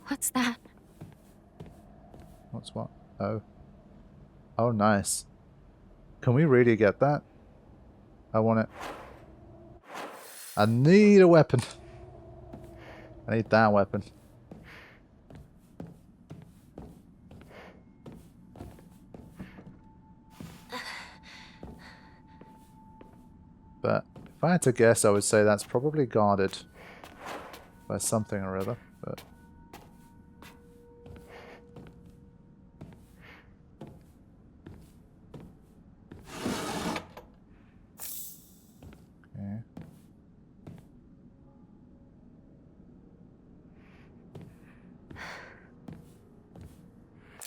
What's that? What's what? Oh. Oh, nice. Can we really get that? I want it. I need a weapon. I need that weapon. But if I had to guess, I would say that's probably guarded by something or other. But okay.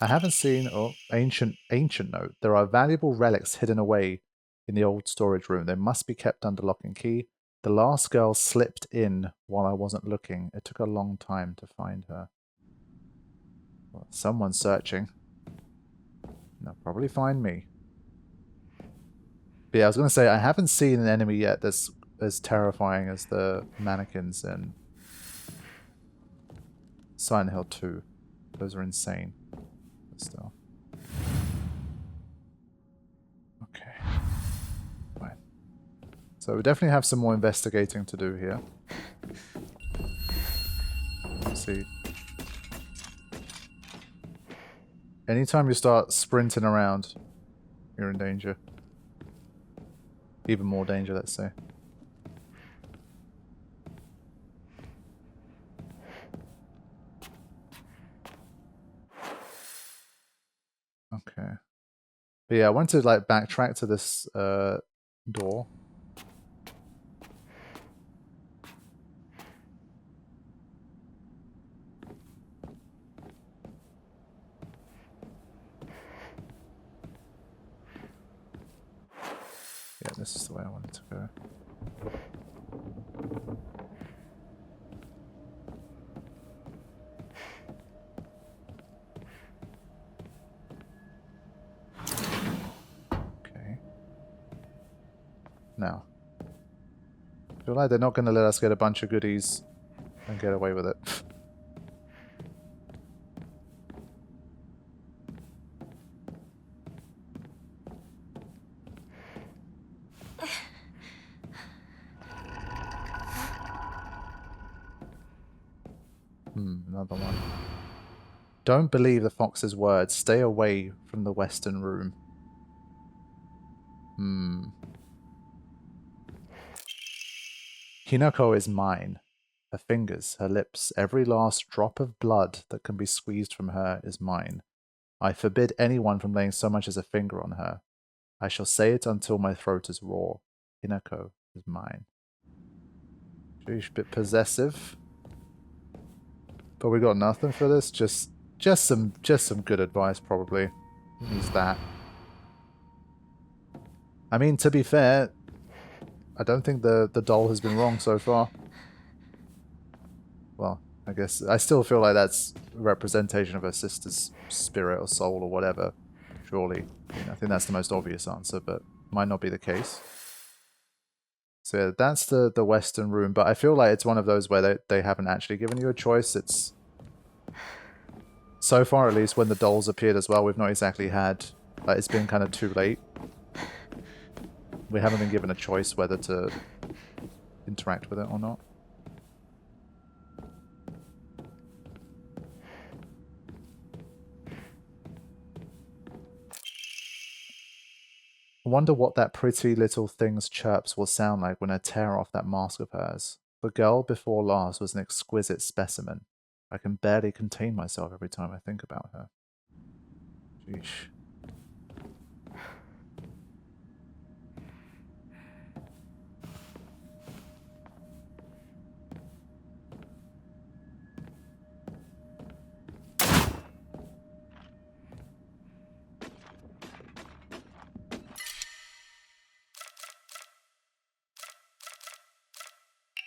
I haven't seen ancient note. There are valuable relics hidden away in the old storage room. They must be kept under lock and key. The last girl slipped in while I wasn't looking. It took a long time to find her. Well, someone's searching. They'll probably find me. But yeah, I was gonna say I haven't seen an enemy yet that's as terrifying as the mannequins in Silent Hill 2. Those are insane. But still. Okay. Fine. So we definitely have some more investigating to do here. Let's see. Anytime you start sprinting around, you're in danger. Even more danger, let's say. Okay. But yeah, I want to like backtrack to this door. Yeah, this is the way I wanted to go. Okay. Now. I feel like they're not going to let us get a bunch of goodies and get away with it. Another one. Don't believe the fox's words. Stay away from the western room. Hinako is mine. Her fingers, her lips, every last drop of blood that can be squeezed from her is mine. I forbid anyone from laying so much as a finger on her. I shall say it until my throat is raw. Hinako is mine. Sheesh, bit possessive. But we got nothing for this. Just some good advice, probably. Use that. I mean, to be fair, I don't think the doll has been wrong so far. Well, I guess I still feel like that's a representation of her sister's spirit or soul or whatever. Surely, I think that's the most obvious answer, but might not be the case. So yeah, that's the western room, but I feel like it's one of those where they haven't actually given you a choice. It's so far, at least, when the dolls appeared as well, we've not exactly had like it's been kind of too late. We haven't been given a choice whether to interact with it or not. I wonder what that pretty little thing's chirps will sound like when I tear off that mask of hers. The girl before last was an exquisite specimen. I can barely contain myself every time I think about her. Sheesh.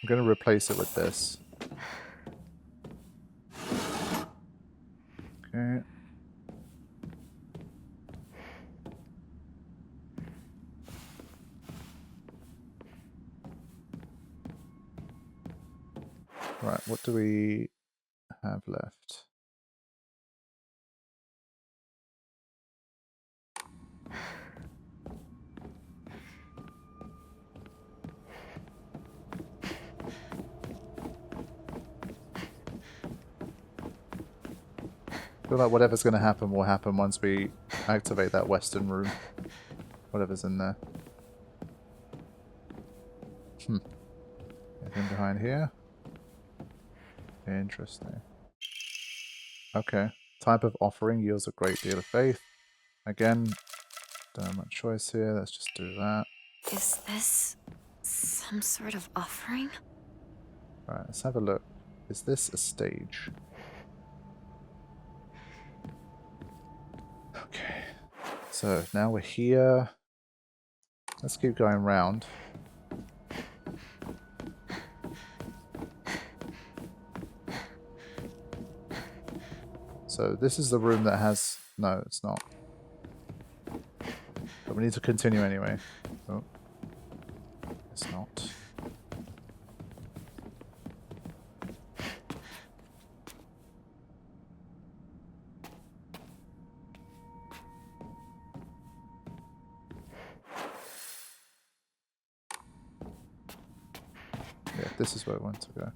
I'm going to replace it with this. Okay. Right, what do we... have left? I feel like whatever's going to happen will happen once we activate that western room. Whatever's in there. Anything behind here? Interesting. Okay. Type of offering yields a great deal of faith. Again, don't have much choice here. Let's just do that. Is this some sort of offering? Alright, let's have a look. Is this a stage? Okay. So now we're here. Let's keep going round. So this is the room that has... No, it's not. But we need to continue anyway. Oh. It's not. Yeah, this is where we want to go.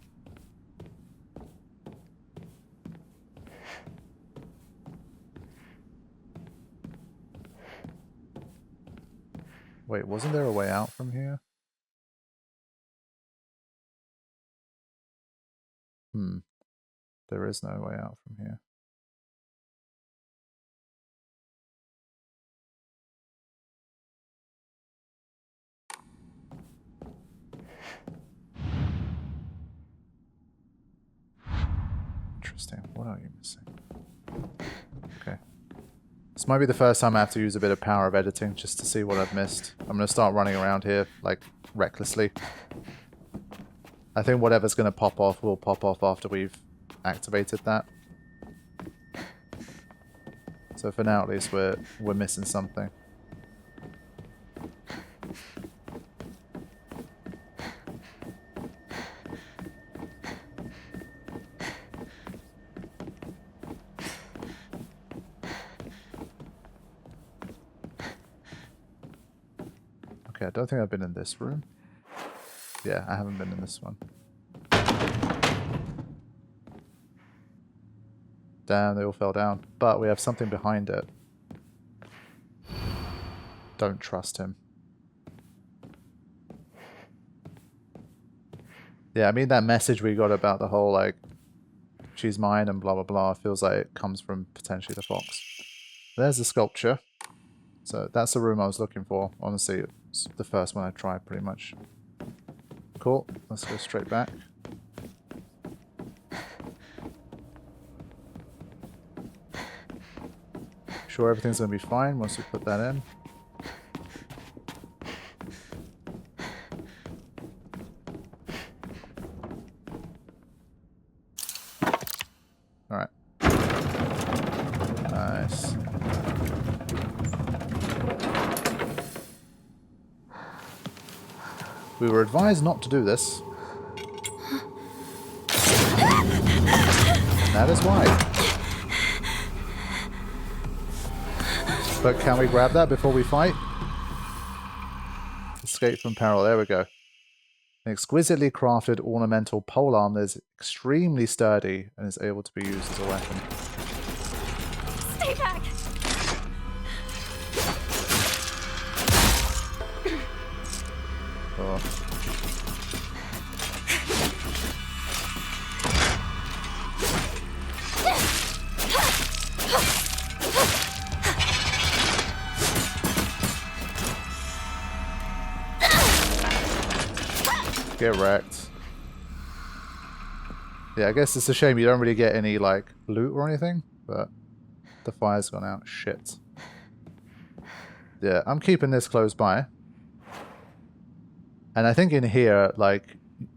Wait, wasn't there a way out from here? There is no way out from here. Interesting. What are you missing? Okay. This might be the first time I have to use a bit of power of editing just to see what I've missed. I'm going to start running around here, like, recklessly. I think whatever's going to pop off will pop off after we've activated that. So for now, at least, we're missing something. Okay, I don't think I've been in this room. Yeah, I haven't been in this one. Damn, they all fell down. But we have something behind it. Don't trust him. Yeah, I mean that message we got about the whole, like, she's mine and blah blah blah, feels like it comes from potentially the fox. There's the sculpture. So that's the room I was looking for. Honestly, it's the first one I tried pretty much. Cool, let's go straight back. Sure everything's going to be fine once we put that in. Alright. Nice. We were advised not to do this. And that is why. But can we grab that before we fight? Escape from peril. There we go. An exquisitely crafted ornamental polearm that is extremely sturdy and is able to be used as a weapon. Stay back! Oh. Get wrecked. Yeah, I guess it's a shame you don't really get any, like, loot or anything, but the fire's gone out. Shit. Yeah, I'm keeping this close by. And I think in here, like,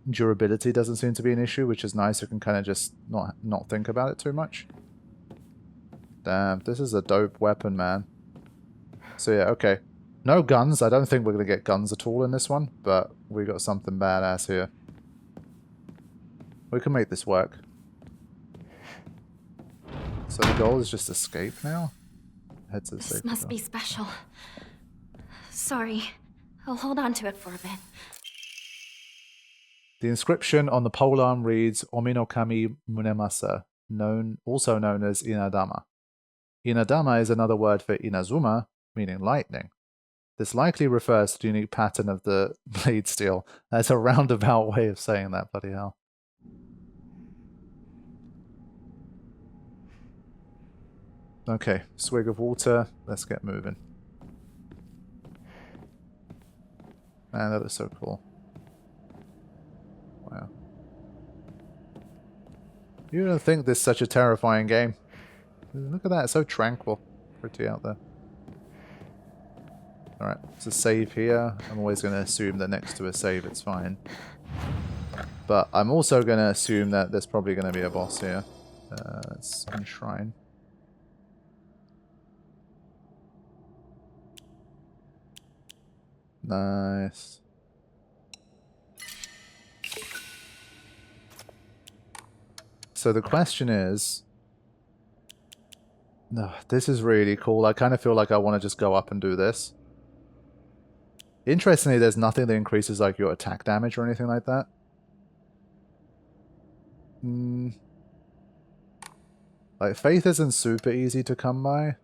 durability doesn't seem to be an issue, which is nice. You can kind of just not think about it too much. Damn, this is a dope weapon, man. So yeah, okay. No guns. I don't think we're going to get guns at all in this one, but we got something badass here. We can make this work. So the goal is just escape now? Head to the This safety must door. be special. Sorry. I'll hold on to it for a bit. The inscription on the polearm reads Ominokami Munemasa, also known as Inadama. Inadama is another word for Inazuma, meaning lightning. This likely refers to the unique pattern of the blade steel. That's a roundabout way of saying that, bloody hell. Okay, swig of water. Let's get moving. Man, that looks so cool. Wow. You don't think this is such a terrifying game? Look at that, it's so tranquil. Pretty out there. Alright, it's a save here. I'm always going to assume that next to a save it's fine. But I'm also going to assume that there's probably going to be a boss here. Let's enshrine. Nice. So the question is... No, this is really cool. I kind of feel like I want to just go up and do this. Interestingly, there's nothing that increases like your attack damage or anything like that. Like, Faith isn't super easy to come by.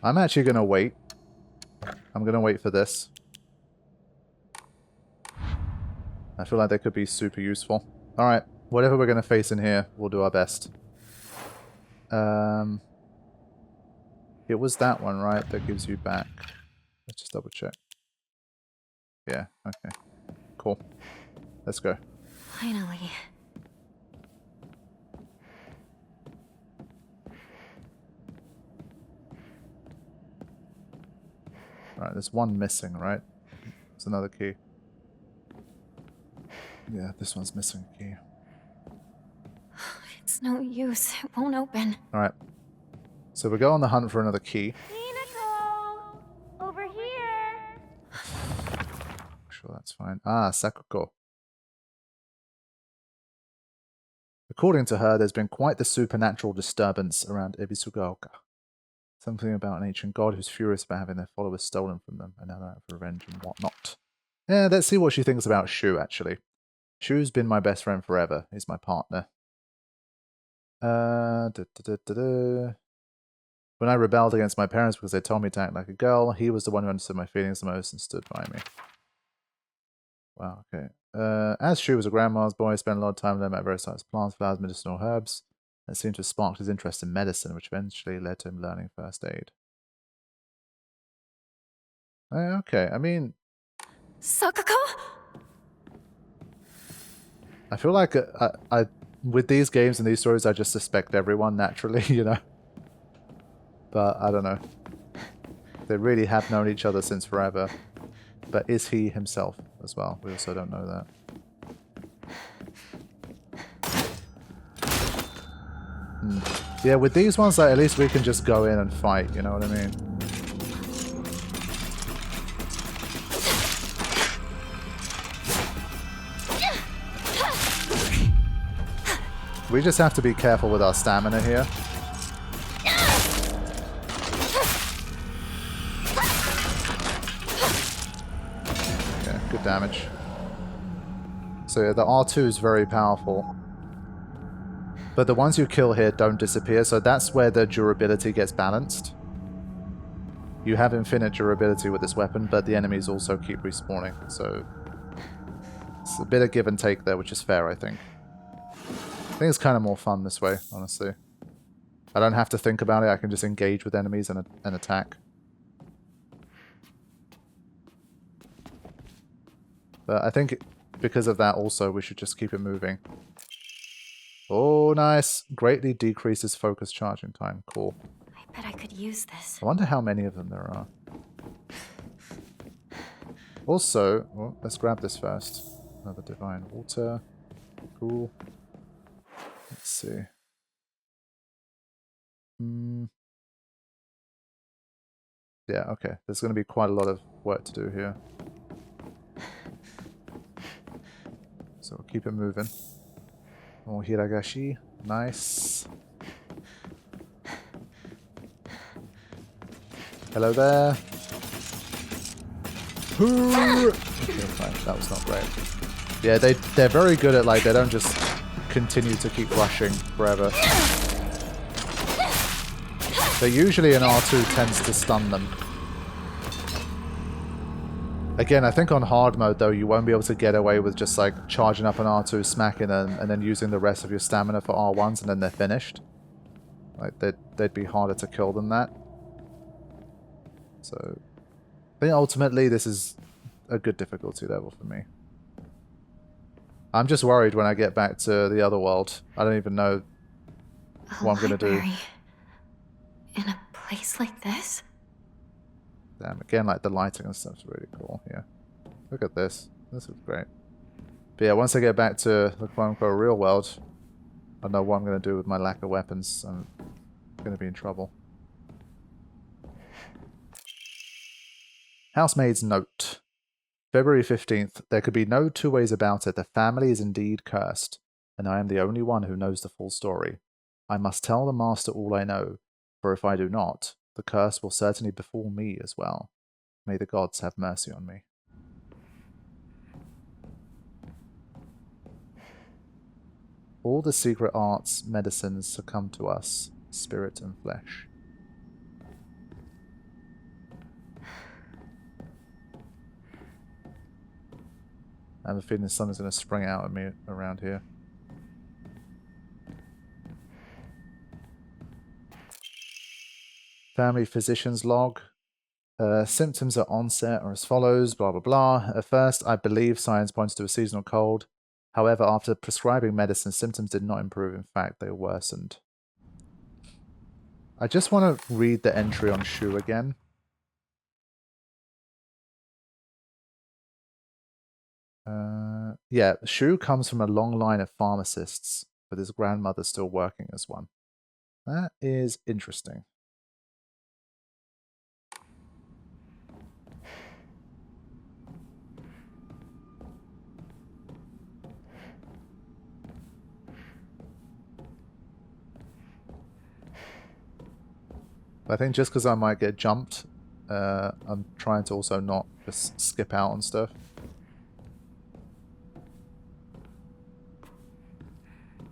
I'm actually going to wait. I'm going to wait for this. I feel like they could be super useful. Alright, whatever we're going to face in here, we'll do our best. It was that one, right, that gives you back. Let's just double check. Yeah, okay. Cool. Let's go. Finally. Alright, there's one missing, right? There's another key. Yeah, this one's missing a key. It's no use. It won't open. Alright. So we go on the hunt for another key. Hinako! Over here! Sure, that's fine. Ah, Sakuko. According to her, there's been quite the supernatural disturbance around Ebisugaoka. Something about an ancient god who's furious about having their followers stolen from them, and now they're out for revenge and whatnot. Yeah, let's see what she thinks about Shu, actually. Shu's been my best friend forever. He's my partner. When I rebelled against my parents because they told me to act like a girl, he was the one who understood my feelings the most and stood by me. Wow, okay. As Shu was a grandma's boy, he spent a lot of time learning about various types of plants, flowers, medicinal herbs. It seemed to have sparked his interest in medicine, which eventually led to him learning first aid. Okay, I mean... Sakuko? I feel like with these games and these stories, I just suspect everyone naturally, you know? But I don't know. They really have known each other since forever. But is he himself as well? We also don't know that. Yeah, with these ones, like, at least we can just go in and fight, you know what I mean? We just have to be careful with our stamina here. Yeah, good damage. So yeah, the R2 is very powerful. But the ones you kill here don't disappear, so that's where the durability gets balanced. You have infinite durability with this weapon, but the enemies also keep respawning, so... It's a bit of give and take there, which is fair, I think. I think it's kind of more fun this way, honestly. I don't have to think about it, I can just engage with enemies and attack. But I think because of that also, we should just keep it moving. Oh, nice. Greatly decreases focus charging time. Cool. I bet I could use this. I wonder how many of them there are. Also, well, let's grab this first. Another divine water. Cool. Let's see. Yeah, okay. There's going to be quite a lot of work to do here. So we'll keep it moving. More hiragashi. Nice. Hello there. Okay, fine. That was not great. Yeah, they're very good at, like, they don't just continue to keep rushing forever. But usually an R2 tends to stun them. Again, I think on hard mode, though, you won't be able to get away with just, like, charging up an R2, smacking them, and then using the rest of your stamina for R1s, and then they're finished. Like, they'd be harder to kill than that. So, I think ultimately this is a good difficulty level for me. I'm just worried when I get back to the other world. I don't even know what I'm going to do. In a place like this? Damn, again, like, the lighting and stuff's really cool here. Look at this. This looks great. But yeah, once I get back to the quote-unquote real world, I know what I'm going to do with my lack of weapons. I'm going to be in trouble. Housemaid's note. February 15th. There could be no two ways about it. The family is indeed cursed, and I am the only one who knows the full story. I must tell the master all I know, for if I do not, the curse will certainly befall me as well. May the gods have mercy on me. All the secret arts, medicines succumb to us, spirit and flesh. I have a feeling something's going to spring out at me around here. Family physician's log. Symptoms at onset are as follows, blah blah blah. At first, I believe signs pointed to a seasonal cold. However, after prescribing medicine, symptoms did not improve. In fact, they worsened. I just want to read the entry on Shu again. Yeah, Shu comes from a long line of pharmacists, with his grandmother still working as one. That is interesting. I think just because I might get jumped, I'm trying to also not just skip out on stuff.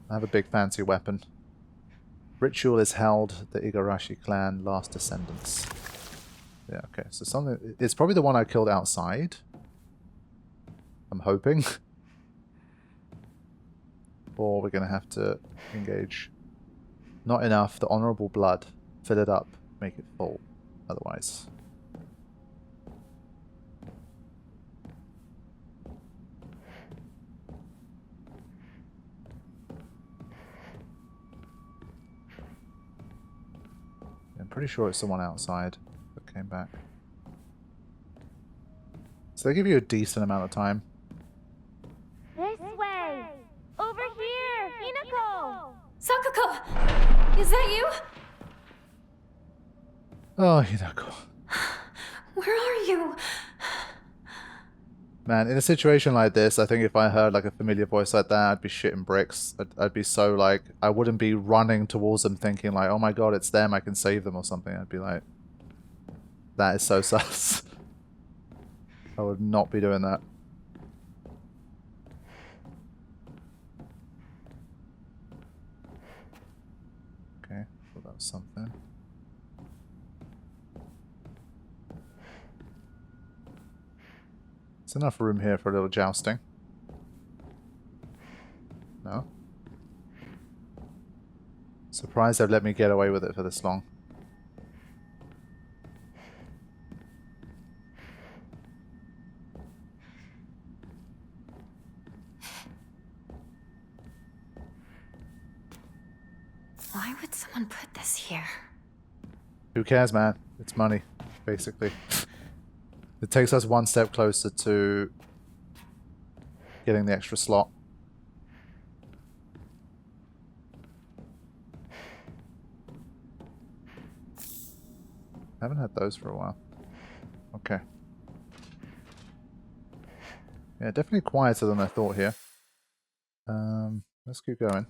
I have a big fancy weapon. Ritual is held, the Igarashi clan, last descendants. Yeah, okay, so something... It's probably the one I killed outside. I'm hoping. Or we're going to have to engage. Not enough, the honourable blood. Fill it up, make it full. Otherwise... I'm pretty sure it's someone outside that came back. So they give you a decent amount of time. This way! Over here! Hinako! Sakuko! Is that you? Oh, Hinako. Where are you? Man, in a situation like this, I think if I heard like a familiar voice like that, I'd be shitting bricks. I'd be so like, I wouldn't be running towards them thinking like, oh my god, it's them, I can save them or something. I'd be like, that is so sus. I would not be doing that. Okay, thought that was something. There's enough room here for a little jousting. No? Surprised they've let me get away with it for this long. Why would someone put this here? Who cares, man? It's money, basically. It takes us one step closer to getting the extra slot. Haven't had those for a while. Okay. Yeah, definitely quieter than I thought here. Let's keep going.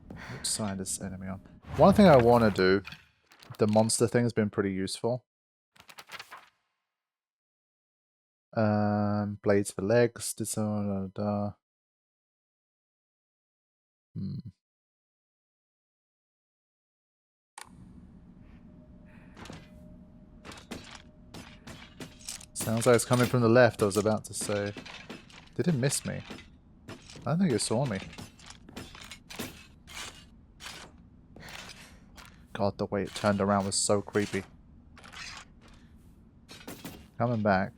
Which side is enemy on? One thing I want to do, the monster thing has been pretty useful. Blades for legs. Hmm. Sounds like it's coming from the left, I was about to say. Did it miss me? I don't think it saw me. God, the way it turned around was so creepy. Coming back.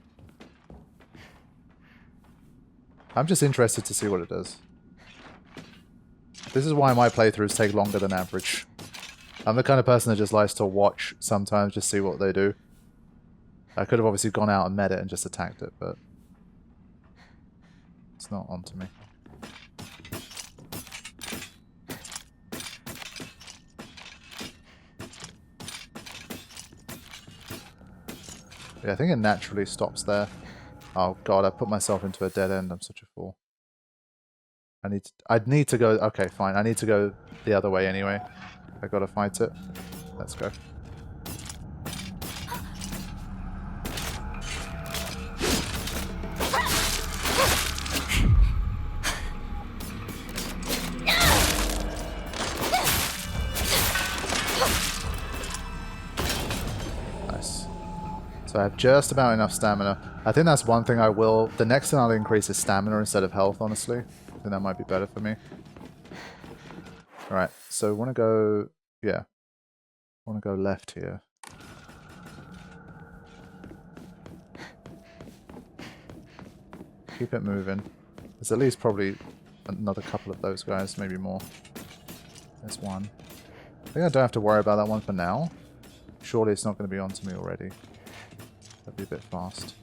I'm just interested to see what it does. This is why my playthroughs take longer than average. I'm the kind of person that just likes to watch sometimes, just see what they do. I could have obviously gone out and met it and just attacked it, but it's not onto me. Yeah, I think it naturally stops there. Oh god, I put myself into a dead end. I'm such a fool. I'd need to go... Okay, fine. I need to go the other way anyway. I gotta fight it. Let's go. Nice. So I have just about enough stamina. I think that's one thing I will... The next thing I'll increase is stamina instead of health, honestly. I think that might be better for me. Alright, so I want to go... Yeah. I want to go left here. Keep it moving. There's at least probably another couple of those guys, maybe more. There's one. I think I don't have to worry about that one for now. Surely it's not going to be onto me already. That'd be a bit fast.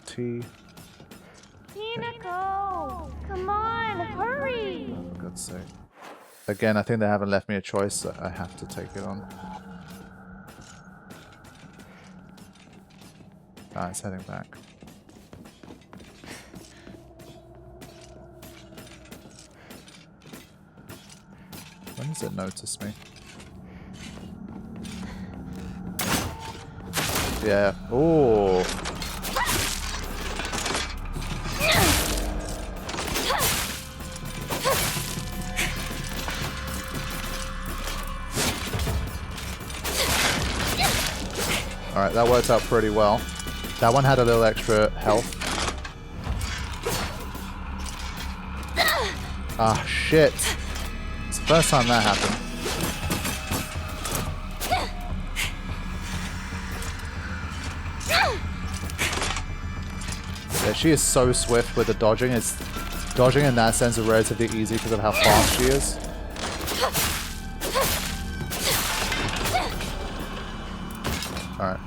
T. Hinako! Come on, hurry! For God's sake. Again, I think they haven't left me a choice, so I have to take it on. Ah, it's heading back. When does it notice me? Yeah. Oh. Alright, that worked out pretty well. That one had a little extra health. Ah, shit. It's the first time that happened. Yeah, she is so swift with the dodging. Dodging in that sense is relatively easy because of how fast she is. Alright.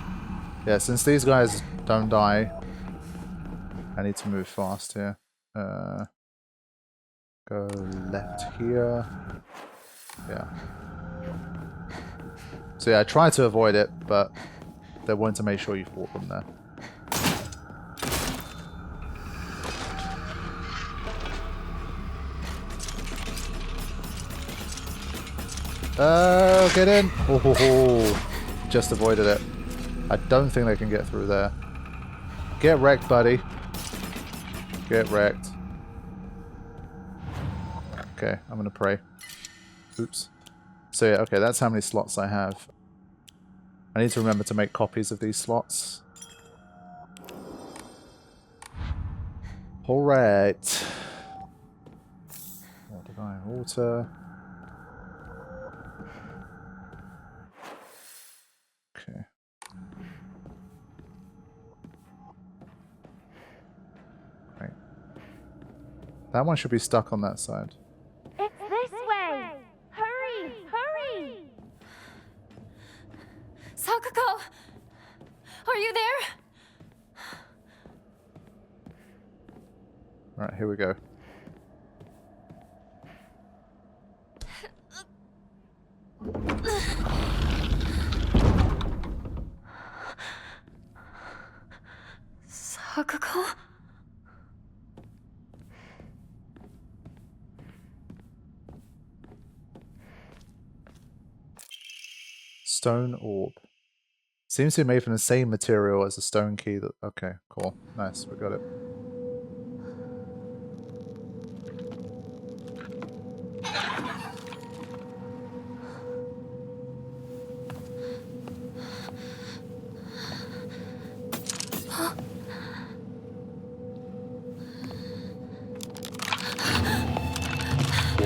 Yeah, since these guys don't die, I need to move fast here. Go left here. Yeah. So yeah, I tried to avoid it, but they wanted to make sure you fought them there. Get in! Oh, just avoided it. I don't think they can get through there. Get wrecked, buddy. Get wrecked. Okay, I'm gonna pray. Oops. So yeah, okay, that's how many slots I have. I need to remember to make copies of these slots. Alright. More divine water. Okay. Right. That one should be stuck on that side. It's this way! Hurry! Hurry! Sakuko! Are you there? Right, here we go. Bakugo? Stone orb. Seems to be made from the same material as the stone key that... Okay, cool. Nice, we got it.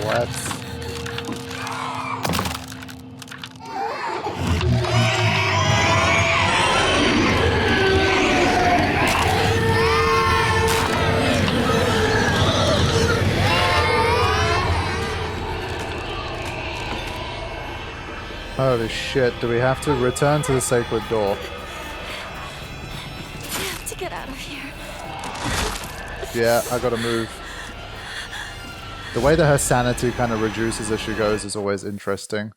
What? Holy shit, do we have to return to the sacred door? We have to get out of here. Yeah, I gotta move. The way that her sanity kind of reduces as she goes is always interesting.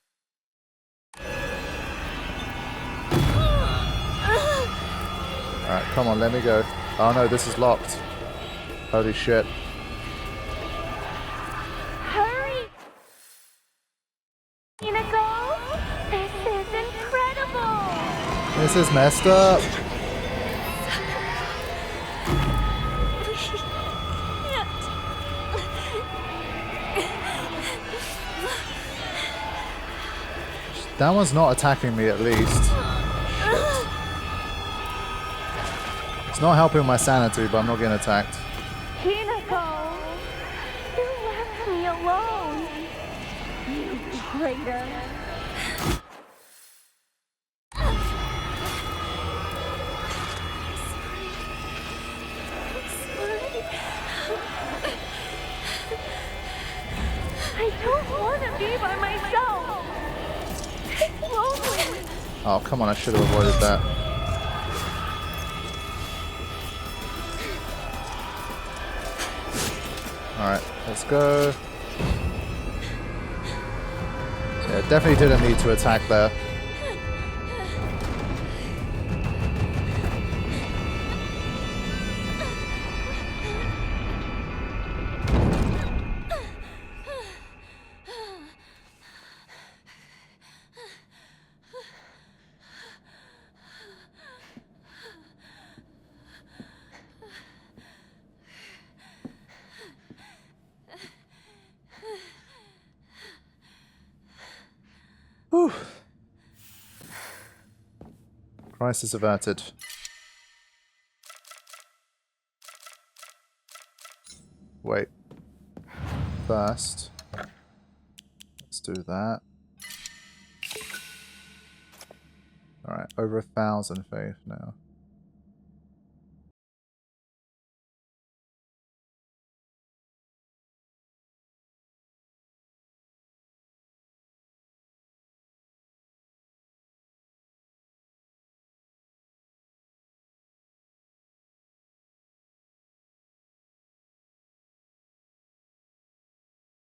Alright, come on, let me go. Oh no, this is locked. Holy shit. Hurry! Unico, this is incredible! This is messed up. That one's not attacking me at least. Shit. It's not helping my sanity, but I'm not getting attacked. Unico, you left me alone. You traitor. I don't want to be by myself. It's lonely. Oh, come on, I should have avoided that. Alright, let's go. Yeah, definitely didn't need to attack there. Whew. Crisis averted. Wait. First, let's do that. Alright, over 1,000 faith now.